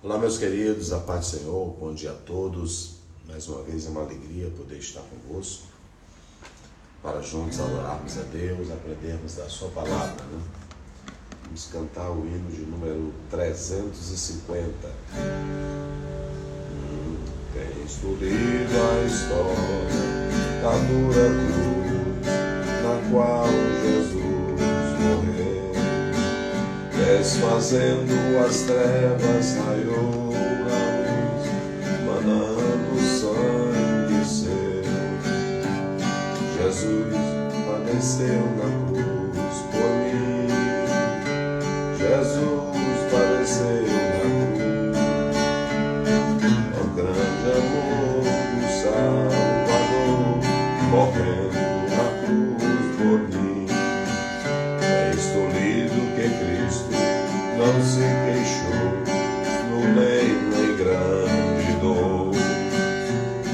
Olá, meus queridos, a paz do Senhor, bom dia a todos. Mais uma vez é uma alegria poder estar convosco, para juntos adorarmos a Deus, aprendermos da sua palavra, né? Vamos cantar o hino de número 350. Tens tu lido a história da dura cruz, na qual Jesus morreu, desfazendo as trevas, raiou a luz, manando sangue seu. Jesus padeceu na cruz por mim, Jesus padeceu na cruz, o grande amor do Salvador, morrendo na cruz por mim. Tens tu lido que Cristo não se queixou no leito em grande dor,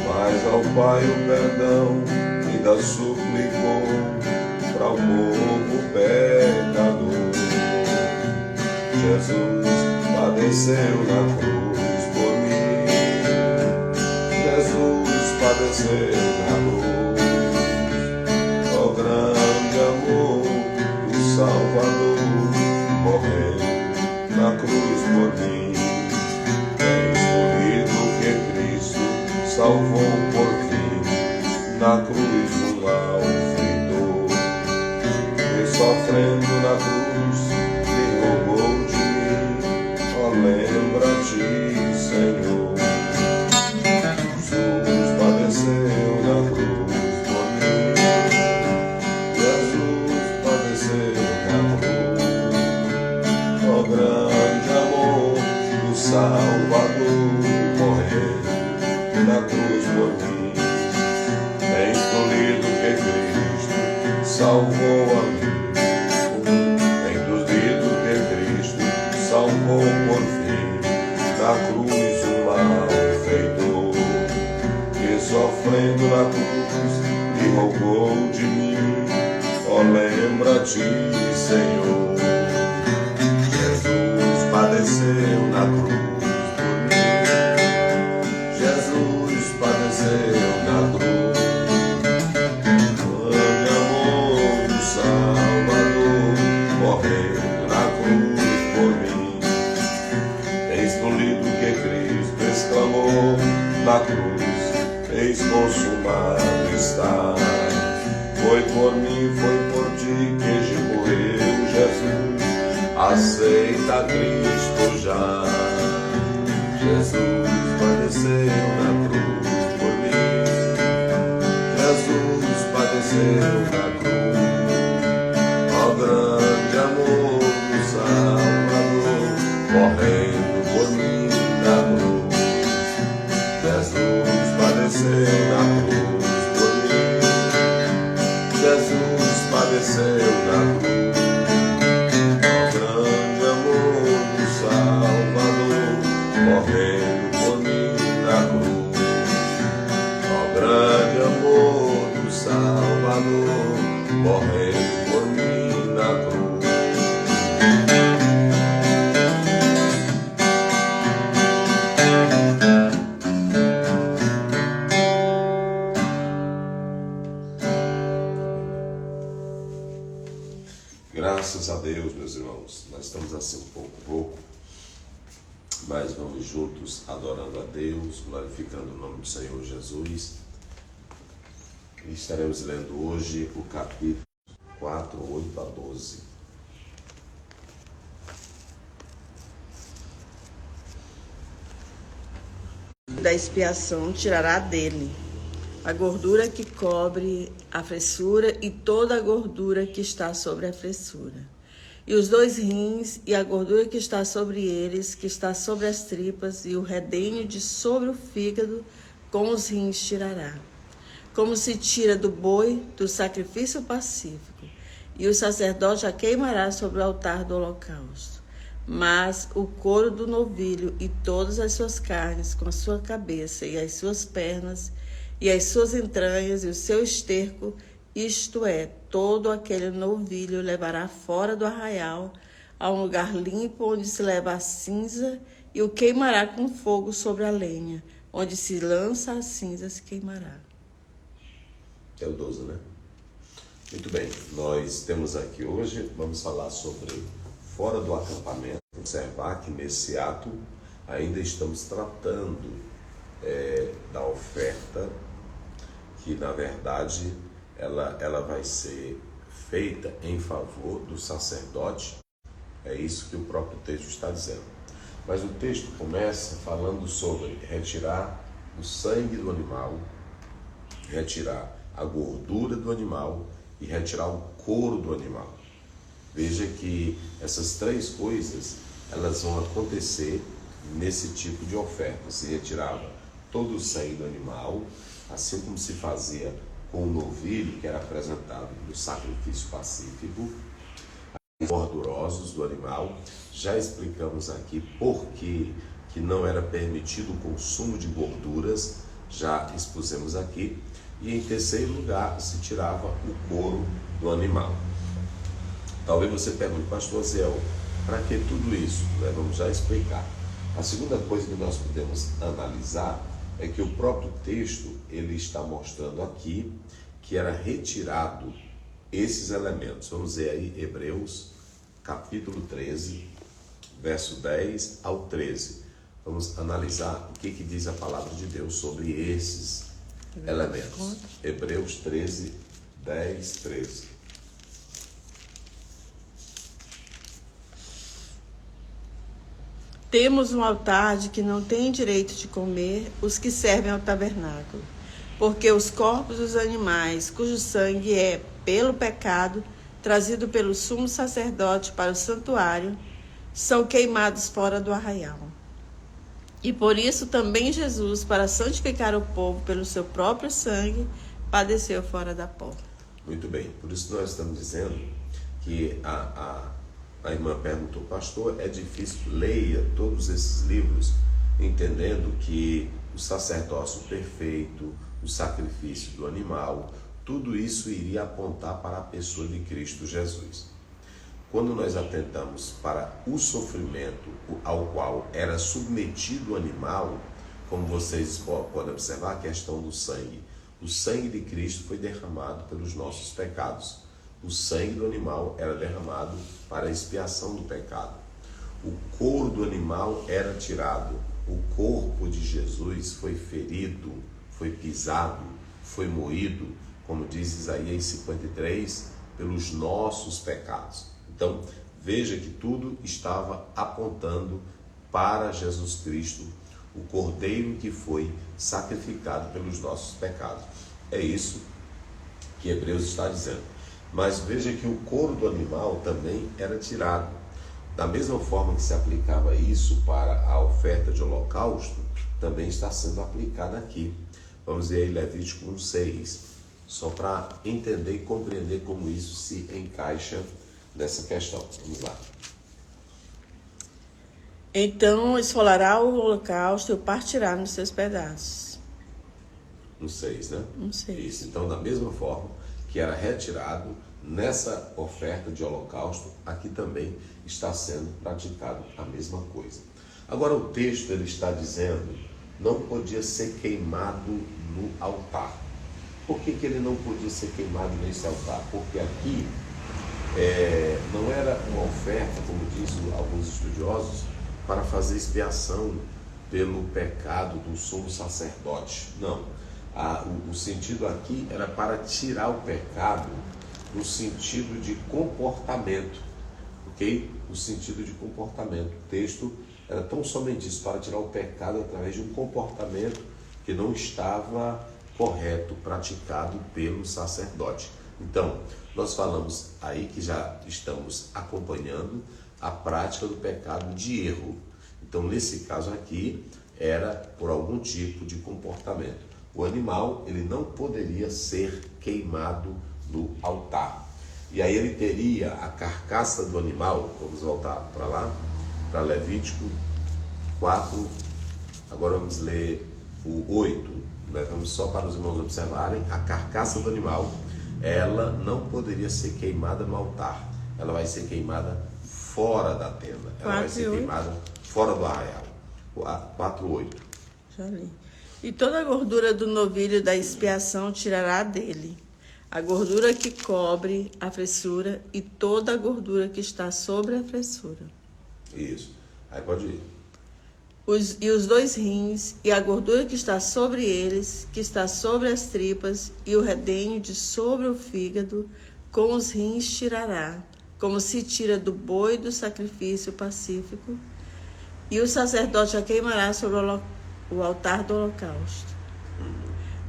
mas ao Pai o perdão ainda suplicou para o povo pecador. Jesus padeceu na cruz por mim, Jesus padeceu na cruz, o grande amor do Salvador, morreu na cruz por mim. Tens tu lido que Cristo salvou por fim na cruz um malfeitor, e sofrendo na cruz me roubou de mim. Ó, lembra-te, Senhor. Jesus padeceu na cruz por mim, Jesus padeceu na cruz, ó grande amor do Salvador, morreu na cruz por mim. Tens tu lido que Cristo salvou a mim, tens tu lido que Cristo salvou por fim na cruz um malfeitor, que sofrendo na cruz me roubou de mim. Ó, lembra-te, Senhor. Jesus padeceu na cruz por mim, Jesus padeceu na cruz, grande amor do Salvador, morreu na cruz por mim. Tens tu lido que Cristo exclamou na cruz, eis consumado está. Foi por mim, foi por ti que morreu Jesus, aceita Cristo já. Jesus padeceu na cruz por mim, Jesus padeceu na cruz, ó grande amor do Salvador, morrendo por mim na cruz. Jesus padeceu na cruz por mim, Jesus padeceu na cruz, ó grande amor do Salvador, morrendo por mim na cruz, ó grande amor do Salvador, morrendo por mim na cruz. Graças a Deus, meus irmãos, nós estamos assim pouco, mas vamos juntos adorando a Deus, glorificando o nome do Senhor Jesus. E estaremos lendo hoje o capítulo 4, 8 a 12. Da expiação tirará dele a gordura que cobre a fressura e toda a gordura que está sobre a fressura, e os 2 rins e a gordura que está sobre eles, que está sobre as tripas, e o redenho de sobre o fígado com os rins tirará, como se tira do boi do sacrifício pacífico, e o sacerdote a queimará sobre o altar do holocausto. Mas o couro do novilho e todas as suas carnes, com a sua cabeça e as suas pernas, e as suas entranhas e o seu esterco, isto é, todo aquele novilho levará fora do arraial a um lugar limpo onde se leva a cinza e o queimará com fogo sobre a lenha. Onde se lança a cinza se queimará. É o 12, né? Muito bem, nós temos aqui hoje, vamos falar sobre fora do acampamento. Observar que nesse ato ainda estamos tratando da oferta, que na verdade ela vai ser feita em favor do sacerdote. É isso que o próprio texto está dizendo. Mas o texto começa falando sobre retirar o sangue do animal, retirar a gordura do animal e retirar o couro do animal. Veja que essas três coisas, elas vão acontecer nesse tipo de oferta. Se retirava todo o sangue do animal, assim como se fazia com o novilho, que era apresentado no sacrifício pacífico, gordurosos do animal. Já explicamos aqui por que não era permitido o consumo de gorduras, já expusemos aqui. E em terceiro lugar, se tirava o couro do animal. Talvez você pergunte, pastor Zéu, para que tudo isso? Vamos já explicar. A segunda coisa que nós podemos analisar é que o próprio texto ele está mostrando aqui que era retirado esses elementos. Vamos ver aí Hebreus capítulo 13, verso 10 ao 13. Vamos analisar o que diz a palavra de Deus sobre esses elementos. Hebreus 13, 10, 13. Temos um altar de que não têm direito de comer os que servem ao tabernáculo, porque os corpos dos animais, cujo sangue é, pelo pecado, trazido pelo sumo sacerdote para o santuário, são queimados fora do arraial. E por isso também Jesus, para santificar o povo pelo seu próprio sangue, padeceu fora da porta. Muito bem, por isso nós estamos dizendo que a irmã perguntou, pastor, é difícil, leia todos esses livros, entendendo que o sacerdócio perfeito, o sacrifício do animal, tudo isso iria apontar para a pessoa de Cristo Jesus. Quando nós atentamos para o sofrimento ao qual era submetido o animal, como vocês podem observar, a questão do sangue. O sangue de Cristo foi derramado pelos nossos pecados. O sangue do animal era derramado para a expiação do pecado. O couro do animal era tirado. O corpo de Jesus foi ferido, foi pisado, foi moído, como diz Isaías 53, pelos nossos pecados. Então, veja que tudo estava apontando para Jesus Cristo, o Cordeiro que foi sacrificado pelos nossos pecados. É isso que Hebreus está dizendo. Mas veja que o couro do animal também era tirado. Da mesma forma que se aplicava isso para a oferta de holocausto, também está sendo aplicada aqui. Vamos ver aí Levítico 1:6, só para entender e compreender como isso se encaixa nessa questão. Vamos lá. Então esfolará o holocausto e o partirá nos seus pedaços. 1:6, né? 1:6. Isso. Então, da mesma forma que era retirado nessa oferta de holocausto, aqui também está sendo praticado a mesma coisa. Agora o texto ele está dizendo não podia ser queimado no altar. Por que ele não podia ser queimado nesse altar? Porque aqui não era uma oferta, como dizem alguns estudiosos, para fazer expiação pelo pecado do sumo sacerdote. Não. O sentido aqui era para tirar o pecado no sentido de comportamento, ok? No sentido de comportamento. O texto era tão somente isso, para tirar o pecado através de um comportamento que não estava correto, praticado pelo sacerdote. Então, nós falamos aí que já estamos acompanhando a prática do pecado de erro. Então, nesse caso aqui, era por algum tipo de comportamento. O animal, ele não poderia ser queimado no altar. E aí ele teria a carcaça do animal, vamos voltar para lá, para Levítico 4, agora vamos ler o 8, vamos só para os irmãos observarem, a carcaça do animal, ela não poderia ser queimada no altar, ela vai ser queimada fora da tenda, ela vai ser queimada fora do arraial. 4:8. Já li. E toda a gordura do novilho da expiação tirará dele, a gordura que cobre a fressura e toda a gordura que está sobre a fressura. Isso. Aí pode ir. E os 2 rins, e a gordura que está sobre eles, que está sobre as tripas, e o redenho de sobre o fígado, com os rins tirará, como se tira do boi do sacrifício pacífico, e o sacerdote a queimará sobre o altar do holocausto.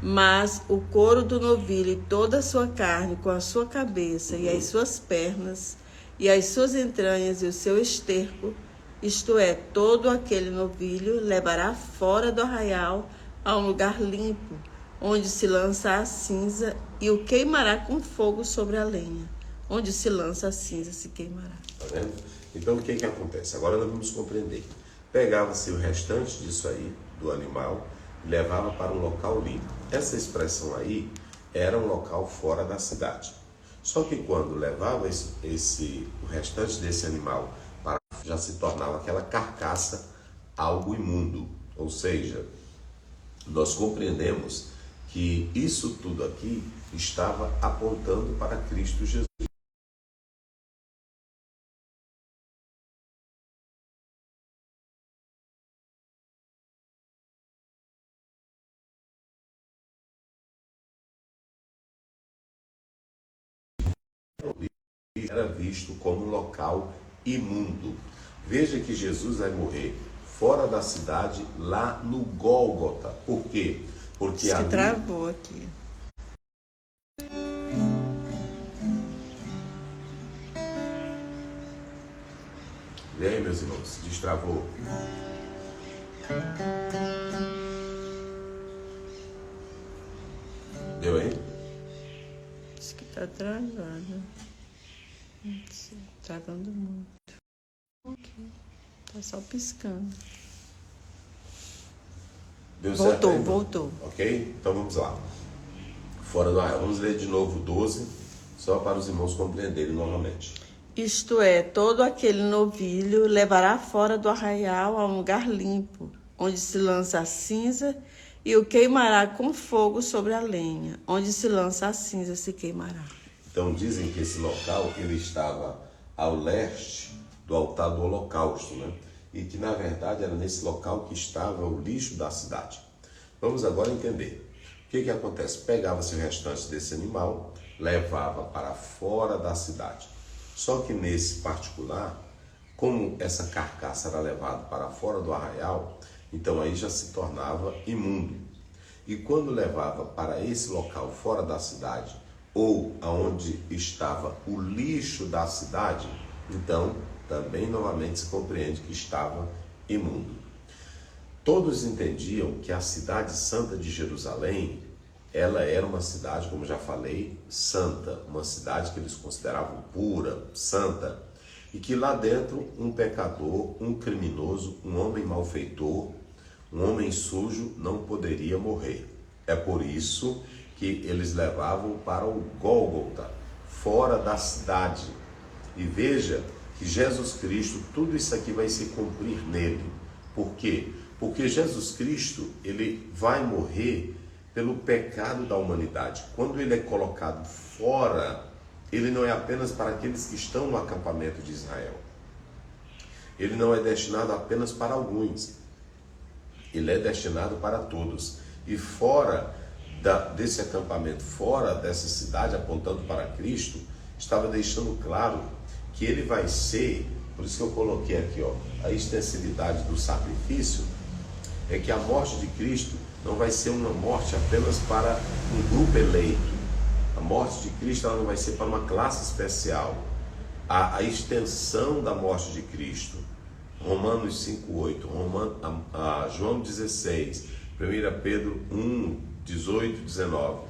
Mas o couro do novilho e toda a sua carne, com a sua cabeça e as suas pernas, e as suas entranhas e o seu esterco, isto é, todo aquele novilho, levará fora do arraial a um lugar limpo, onde se lança a cinza, e o queimará com fogo sobre a lenha. Onde se lança a cinza se queimará. Tá vendo? Então o que acontece? Agora nós vamos compreender. Pegava-se o restante disso aí, do animal, e levava para um local limpo. Essa expressão aí era um local fora da cidade. Só que quando levava o restante desse animal para, já se tornava aquela carcaça algo imundo. Ou seja, nós compreendemos que isso tudo aqui estava apontando para Cristo Jesus. Era visto como um local imundo. Veja que Jesus vai morrer fora da cidade, lá no Gólgota. Por quê? Porque Isso que ali... travou aqui. Vê aí, meus irmãos, destravou. Deu aí? Isso que tá travando. Travando muito. Aqui. Tá só piscando. Deu certo Voltou, aí, voltou. Ok? Então vamos lá. Fora do arraial. Vamos ler de novo 12, só para os irmãos compreenderem novamente. Isto é, todo aquele novilho levará fora do arraial a um lugar limpo, onde se lança a cinza, e o queimará com fogo sobre a lenha. Onde se lança a cinza se queimará. Então dizem que esse local ele estava ao leste do altar do holocausto, né? E que na verdade era nesse local que estava o lixo da cidade. Vamos agora entender. O que acontece? Pegava-se o restante desse animal, levava para fora da cidade. Só que nesse particular, como essa carcaça era levada para fora do arraial, então aí já se tornava imundo. E quando levava para esse local fora da cidade, ou aonde estava o lixo da cidade, então também novamente se compreende que estava imundo. Todos entendiam que a cidade santa de Jerusalém, ela era uma cidade, como já falei, santa, uma cidade que eles consideravam pura, santa, e que lá dentro um pecador, um criminoso, um homem malfeitor, um homem sujo não poderia morrer. É por isso que eles levavam para o Gólgota, fora da cidade. E veja que Jesus Cristo, tudo isso aqui vai se cumprir nele. Por quê? Porque Jesus Cristo, ele vai morrer pelo pecado da humanidade. Quando ele é colocado fora, ele não é apenas para aqueles que estão no acampamento de Israel. Ele não é destinado apenas para alguns. Ele é destinado para todos. E fora desse acampamento, fora dessa cidade, apontando para Cristo, estava deixando claro que ele vai ser, por isso que eu coloquei aqui, ó, a extensividade do sacrifício, é que a morte de Cristo não vai ser uma morte apenas para um grupo eleito. A morte de Cristo ela não vai ser para uma classe especial. A extensão da morte de Cristo, Romanos 5:8, João 16, 1 Pedro 1, 18, 19.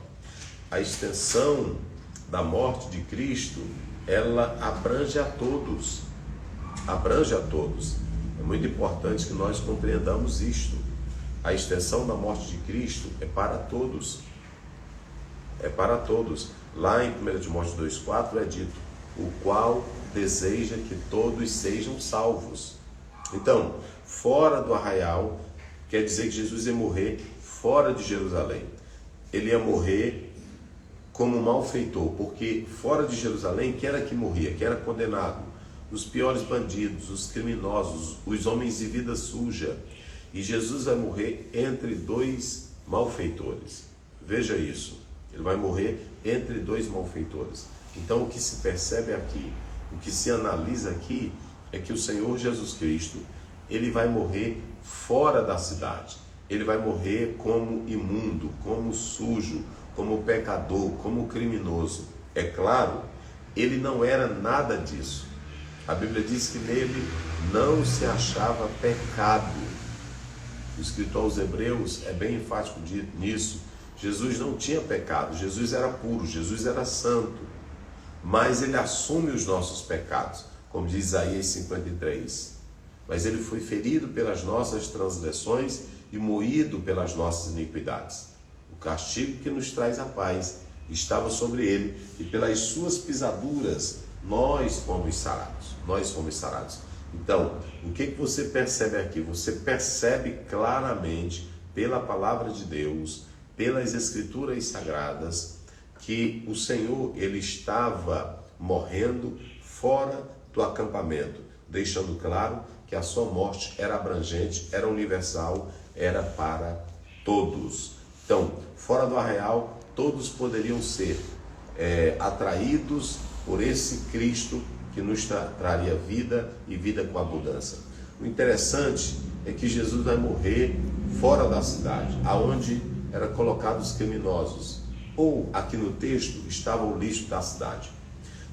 A extensão da morte de Cristo, ela abrange a todos. Abrange a todos. É muito importante que nós compreendamos isto. A extensão da morte de Cristo é para todos. É para todos. Lá em 1 Timóteo 2,4 é dito: o qual deseja que todos sejam salvos. Então, fora do arraial, quer dizer que Jesus ia morrer fora de Jerusalém. Ele ia morrer como malfeitor, porque fora de Jerusalém, quem era que morria? Quem era condenado? Os piores bandidos, os criminosos, os homens de vida suja. E Jesus vai morrer entre dois malfeitores. Veja isso. Ele vai morrer entre dois malfeitores. Então, o que se percebe aqui, o que se analisa aqui, é que o Senhor Jesus Cristo, ele vai morrer fora da cidade. Ele vai morrer como imundo, como sujo, como pecador, como criminoso. É claro, ele não era nada disso. A Bíblia diz que nele não se achava pecado. O escritor aos Hebreus é bem enfático nisso. Jesus não tinha pecado, Jesus era puro, Jesus era santo. Mas ele assume os nossos pecados, como diz Isaías 53. Mas ele foi ferido pelas nossas transgressões e moído pelas nossas iniquidades. O castigo que nos traz a paz estava sobre ele, e pelas suas pisaduras nós fomos sarados. Nós fomos sarados. Então, o que você percebe aqui? Você percebe claramente, pela palavra de Deus, pelas escrituras sagradas, que o Senhor, ele estava morrendo fora do acampamento, deixando claro que a sua morte era abrangente, era universal, era para todos. Então, fora do arraial, todos poderiam ser atraídos por esse Cristo que nos traria vida e vida com abundância. O interessante é que Jesus vai morrer fora da cidade, aonde eram colocados os criminosos, ou aqui no texto estava o lixo da cidade.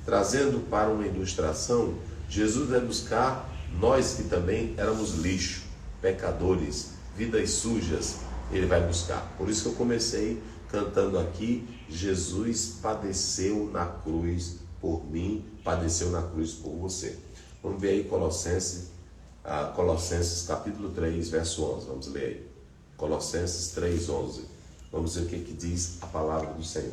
Trazendo para uma ilustração, Jesus vai buscar nós que também éramos lixo, pecadores, vidas sujas, ele vai buscar. Por isso que eu comecei cantando aqui, Jesus padeceu na cruz por mim, padeceu na cruz por você. Vamos ver aí Colossenses capítulo 3, verso 11. Vamos ler aí. Colossenses 3, 11. Vamos ver o que diz a palavra do Senhor.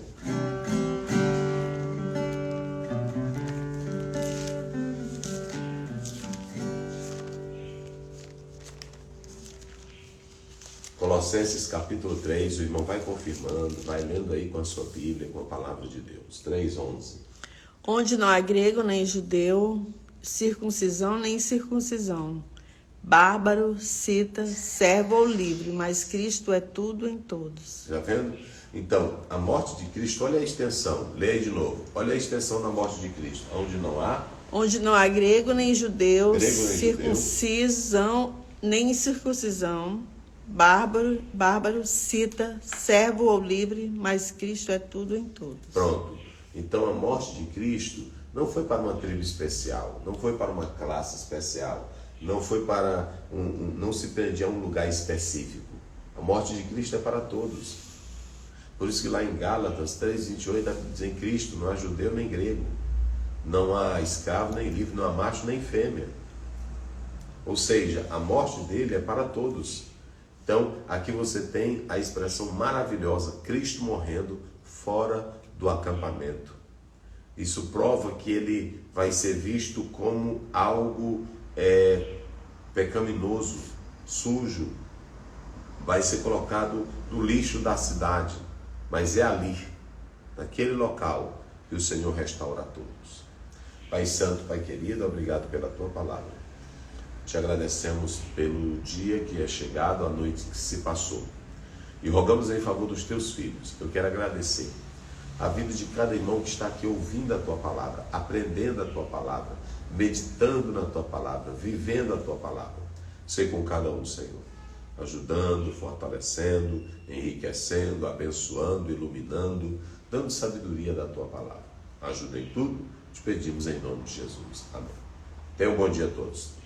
Colossenses capítulo 3, o irmão vai confirmando, vai lendo aí com a sua Bíblia, com a palavra de Deus. 3, 11. Onde não há grego nem judeu, circuncisão nem incircuncisão, bárbaro, cita, servo ou livre, mas Cristo é tudo em todos. Já vendo? Então, a morte de Cristo, olha a extensão, leia de novo, olha a extensão da morte de Cristo. Onde não há grego nem judeu, circuncisão nem incircuncisão, bárbaro, cita, servo ou livre, mas Cristo é tudo em todos. Pronto. Então a morte de Cristo não foi para uma tribo especial, não foi para uma classe especial, não foi para não se prendia a um lugar específico. A morte de Cristo é para todos. Por isso que lá em Gálatas 3:28 diz: em Cristo não há judeu nem grego, não há escravo nem livre, não há macho nem fêmea. Ou seja, a morte dele é para todos. Então, aqui você tem a expressão maravilhosa, Cristo morrendo fora do acampamento. Isso prova que ele vai ser visto como algo pecaminoso, sujo, vai ser colocado no lixo da cidade, mas é ali, naquele local, que o Senhor restaura a todos. Pai Santo, Pai querido, obrigado pela Tua palavra. Te agradecemos pelo dia que é chegado, a noite que se passou. E rogamos em favor dos Teus filhos. Eu quero agradecer a vida de cada irmão que está aqui ouvindo a Tua palavra, aprendendo a Tua palavra, meditando na Tua palavra, vivendo a Tua palavra. Sei com cada um, Senhor, ajudando, fortalecendo, enriquecendo, abençoando, iluminando, dando sabedoria da Tua palavra. Ajuda em tudo, te pedimos em nome de Jesus. Amém. Tenham um bom dia a todos.